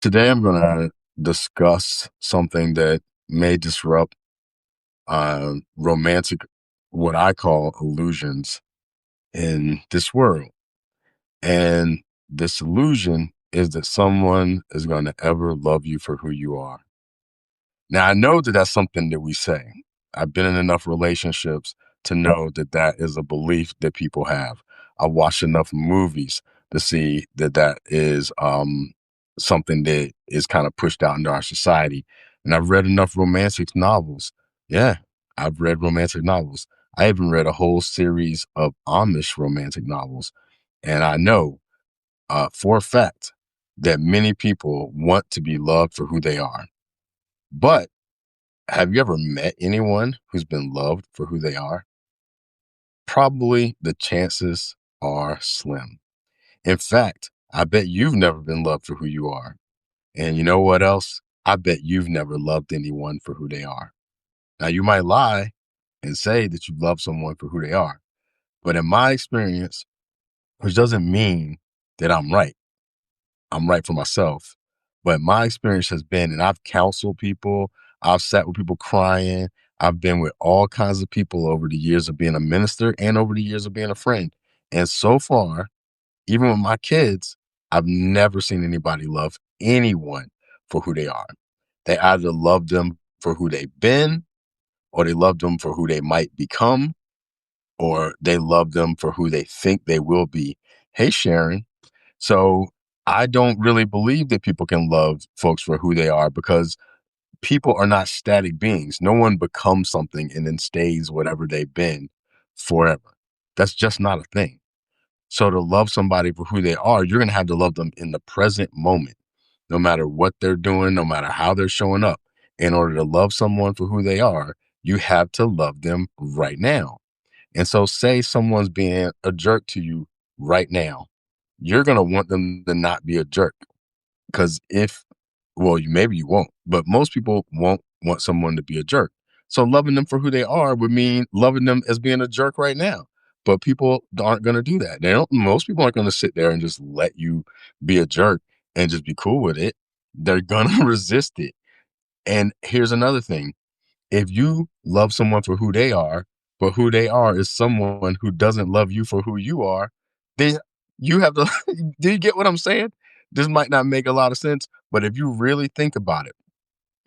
Today, I'm going to discuss something that may disrupt romantic, what I call illusions in this world. And this illusion is that someone is going to ever love you for who you are. Now, I know that that's something that we say. I've been in enough relationships to know that that is a belief that people have. I watched enough movies to see that that is something that is kind of pushed out into our society. And I've read enough romantic novels. Yeah, I've read romantic novels. I even read a whole series of Amish romantic novels. And I know for a fact that many people want to be loved for who they are. But have you ever met anyone who's been loved for who they are? Probably the chances are slim. In fact, I bet you've never been loved for who you are. And you know what else? I bet you've never loved anyone for who they are. Now, you might lie and say that you love someone for who they are. But in my experience, which doesn't mean that I'm right for myself. But my experience has been, and I've counseled people, I've sat with people crying, I've been with all kinds of people over the years of being a minister and over the years of being a friend. And so far, even with my kids, I've never seen anybody love anyone for who they are. They either love them for who they've been, or they love them for who they might become, or they love them for who they think they will be. Hey, Sharon. So I don't really believe that people can love folks for who they are because people are not static beings. No one becomes something and then stays whatever they've been forever. That's just not a thing. So to love somebody for who they are, you're going to have to love them in the present moment, no matter what they're doing, no matter how they're showing up. In order to love someone for who they are, you have to love them right now. And so, say someone's being a jerk to you right now, you're going to want them to not be a jerk. Because well, maybe you won't, but most people won't want someone to be a jerk. So, loving them for who they are would mean loving them as being a jerk right now. But people aren't going to do that. Most people aren't going to sit there and just let you be a jerk and just be cool with it. They're going to resist it. And here's another thing, if you love someone for who they are, but who they are is someone who doesn't love you for who you are, then you have to do you get what I'm saying? This might not make a lot of sense, but if you really think about it,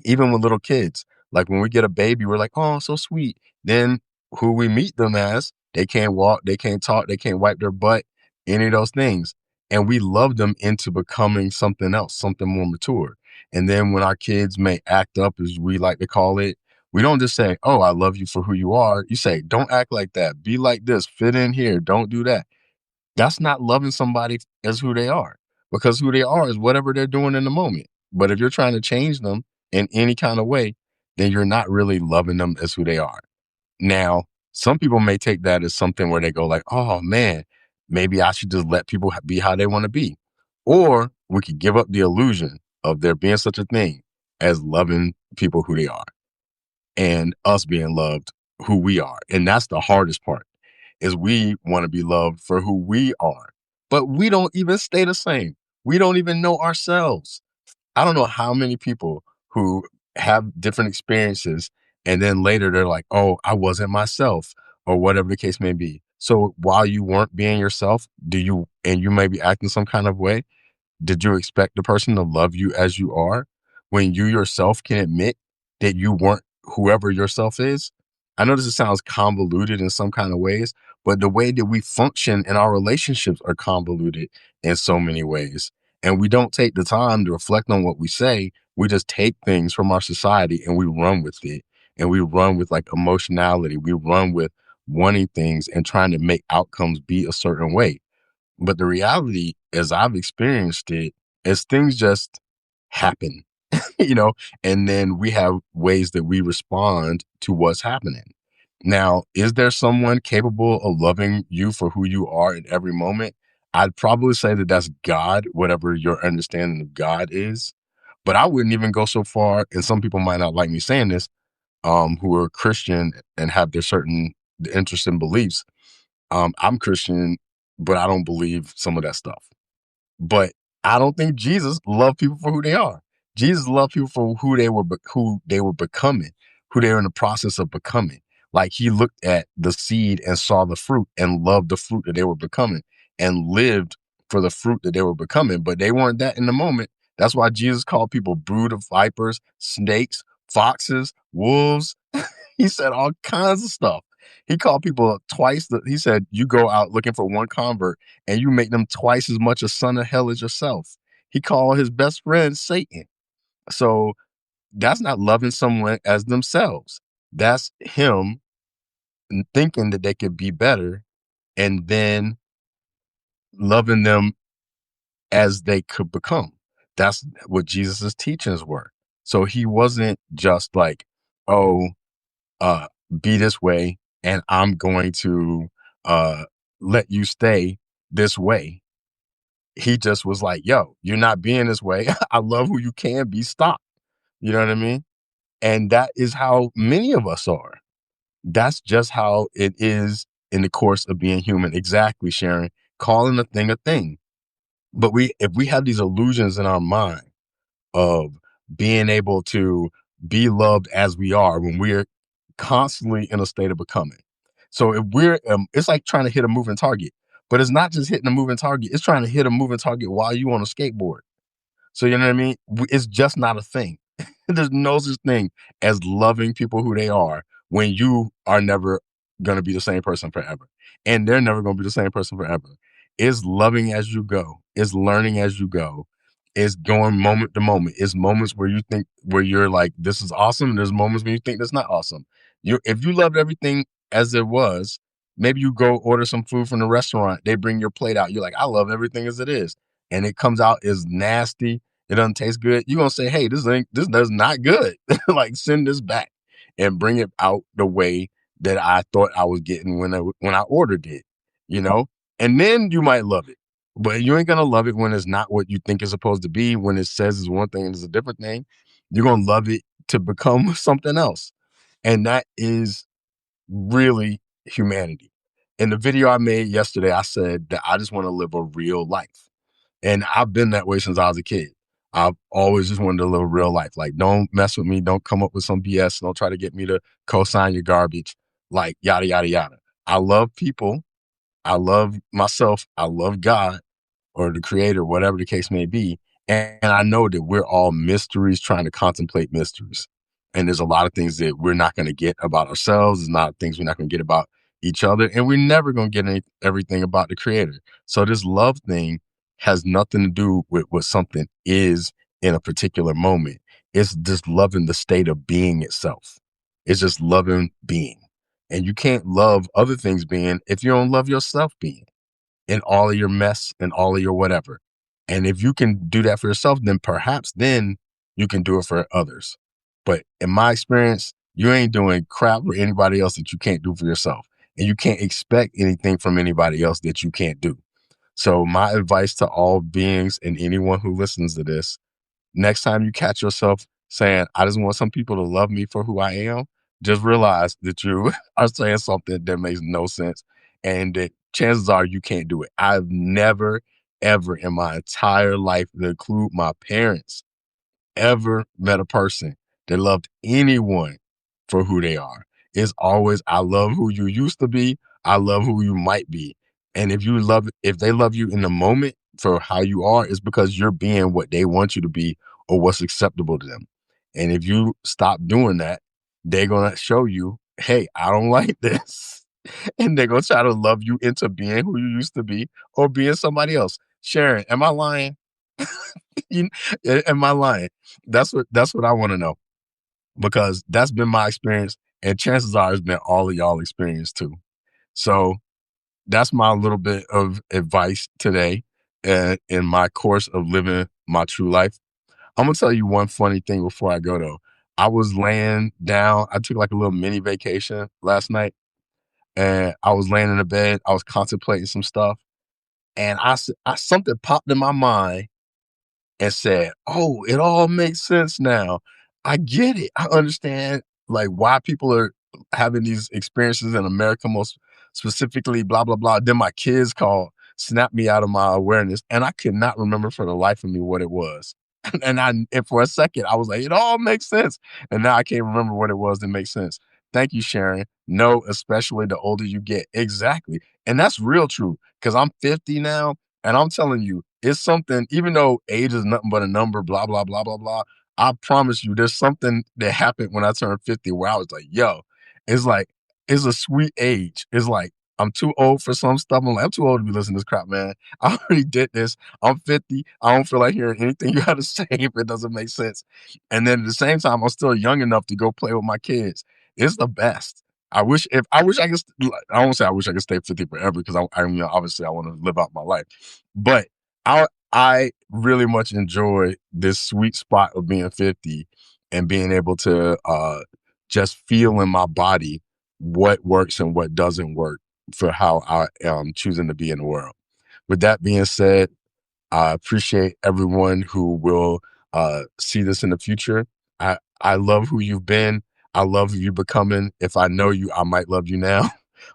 even with little kids, like when we get a baby, we're like, oh, so sweet. Then who we meet them as, they can't walk, they can't talk, they can't wipe their butt, any of those things. And we love them into becoming something else, something more mature. And then when our kids may act up, as we like to call it, we don't just say, oh, I love you for who you are. You say, don't act like that. Be like this. Fit in here. Don't do that. That's not loving somebody as who they are, because who they are is whatever they're doing in the moment. But if you're trying to change them in any kind of way, then you're not really loving them as who they are. Now, some people may take that as something where they go like, oh man, maybe I should just let people be how they want to be. Or we could give up the illusion of there being such a thing as loving people who they are and us being loved who we are. And that's the hardest part, is we want to be loved for who we are, but we don't even stay the same. We don't even know ourselves. I don't know how many people who have different experiences and then later they're like, oh, I wasn't myself, or whatever the case may be. So while you weren't being yourself, and you may be acting some kind of way, did you expect the person to love you as you are when you yourself can admit that you weren't whoever yourself is? I know this sounds convoluted in some kind of ways, but the way that we function in our relationships are convoluted in so many ways. And we don't take the time to reflect on what we say. We just take things from our society and we run with it. And we run with like emotionality. We run with wanting things and trying to make outcomes be a certain way. But the reality, as I've experienced it, is things just happen, you know, and then we have ways that we respond to what's happening. Now, is there someone capable of loving you for who you are in every moment? I'd probably say that that's God, whatever your understanding of God is. But I wouldn't even go so far, and some people might not like me saying this, who are Christian and have their certain interests and beliefs. I'm Christian, but I don't believe some of that stuff. But I don't think Jesus loved people for who they are. Jesus loved people for who they were becoming, who they were in the process of becoming. Like he looked at the seed and saw the fruit and loved the fruit that they were becoming and lived for the fruit that they were becoming. But they weren't that in the moment. That's why Jesus called people brood of vipers, snakes, foxes, wolves. He said all kinds of stuff. He called people twice. He said, you go out looking for one convert and you make them twice as much a son of hell as yourself. He called his best friend Satan. So that's not loving someone as themselves. That's him thinking that they could be better and then loving them as they could become. That's what Jesus's teachings were. So he wasn't just like, oh, uh, be this way and I'm going to uh, let you stay this way. He just was like, yo, you're not being this way. I love who you can be. Stop. You know what I mean? And that is how many of us are. That's just how it is in the course of being human. Exactly, Sharon. Calling a thing a thing. But if we have these illusions in our mind of being able to be loved as we are when we're constantly in a state of becoming. So if we're, it's like trying to hit a moving target, but it's not just hitting a moving target. It's trying to hit a moving target while you on a skateboard. So you know what I mean? It's just not a thing. There's no such thing as loving people who they are when you are never going to be the same person forever. And they're never going to be the same person forever. It's loving as you go. It's learning as you go. It's going moment to moment. It's moments where you think, where you're like, this is awesome. And there's moments when you think that's not awesome. If you loved everything as it was, maybe you go order some food from the restaurant. They bring your plate out. You're like, I love everything as it is. And it comes out as nasty, it doesn't taste good, you're gonna say, hey, this does not good. Like send this back and bring it out the way that I thought I was getting when I ordered it, you know? And then you might love it. But you ain't gonna love it when it's not what you think it's supposed to be, when it says it's one thing and it's a different thing. You're gonna love it to become something else. And that is really humanity. In the video I made yesterday, I said that I just want to live a real life. And I've been that way since I was a kid. I've always just wanted to live a real life. Like, don't mess with me. Don't come up with some BS. Don't try to get me to co-sign your garbage. Like, yada, yada, yada. I love people. I love myself. I love God or the creator, whatever the case may be. And I know that we're all mysteries trying to contemplate mysteries. And there's a lot of things that we're not going to get about ourselves. There's a lot of things we're not going to get about each other. And we're never going to get everything about the creator. So this love thing has nothing to do with what something is in a particular moment. It's just loving the state of being itself. It's just loving being. And you can't love other things being if you don't love yourself being in all of your mess and all of your whatever. And if you can do that for yourself, then perhaps then you can do it for others. But in my experience, you ain't doing crap for anybody else that you can't do for yourself. And you can't expect anything from anybody else that you can't do. So my advice to all beings and anyone who listens to this, next time you catch yourself saying, I just want some people to love me for who I am, just realize that you are saying something that makes no sense and that chances are you can't do it. I've never, ever in my entire life, to include my parents, ever met a person that loved anyone for who they are. It's always, I love who you used to be. I love who you might be. And if they love you in the moment for how you are, it's because you're being what they want you to be or what's acceptable to them. And if you stop doing that, they're going to show you, hey, I don't like this. And they're going to try to love you into being who you used to be or being somebody else. Sharon, am I lying? You, am I lying? That's what I want to know, because that's been my experience, and chances are it's been all of y'all experience too. So that's my little bit of advice today in my course of living my true life. I'm gonna tell you one funny thing before I go though. I was laying down. I took like a little mini vacation last night, and I was laying in the bed. I was contemplating some stuff, and something popped in my mind and said, "Oh, it all makes sense now. I get it. I understand like why people are having these experiences in America, most specifically, blah blah blah." Then my kids called, snapped me out of my awareness, and I could not remember for the life of me what it was. And for a second, I was like, it all makes sense. And now I can't remember what it was that makes sense. Thank you, Sharon. No, especially the older you get. Exactly. And that's real true because I'm 50 now. And I'm telling you, it's something, even though age is nothing but a number, blah, blah, blah, blah, blah. I promise you, there's something that happened when I turned 50 where I was like, yo, it's like, it's a sweet age. It's like, I'm too old for some stuff. I'm like, I'm too old to be listening to this crap, man. I already did this. I'm 50. I don't feel like hearing anything you got to say if it doesn't make sense. And then at the same time, I'm still young enough to go play with my kids. It's the best. I wish I could, I won't say I wish I could stay 50 forever because I mean, obviously I want to live out my life, but I really much enjoy this sweet spot of being 50 and being able to just feel in my body what works and what doesn't work for how I am choosing to be in the world. With that being said, I appreciate everyone who will see this in the future. I love who you've been. I love who you're becoming. If I know you, I might love you now,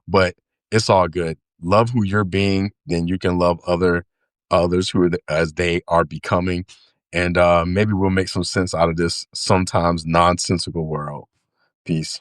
but it's all good. Love who you're being, then you can love others who are as they are becoming, and maybe we'll make some sense out of this sometimes nonsensical world. Peace.